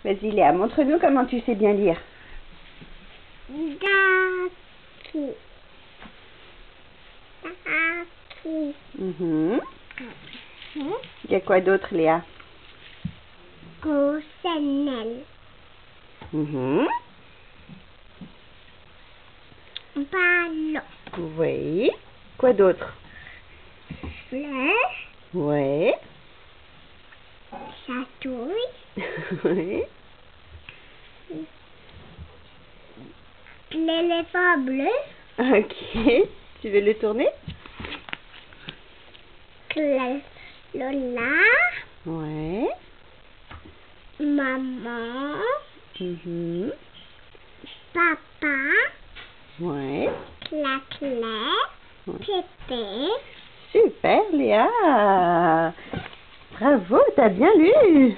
Vas-y Léa, montre-nous comment tu sais bien lire. Gaki. Gaki. Il y a quoi d'autre Léa? Gossenel. Ballon. Oui. Quoi d'autre? Fleur. Oui. Chatouille. Oui. L'éléphant bleu. Ok. Tu veux le tourner? Lola. Ouais. Maman. Papa. Ouais. La clé. Pépé. Super Léa. Bravo, t'as bien lu.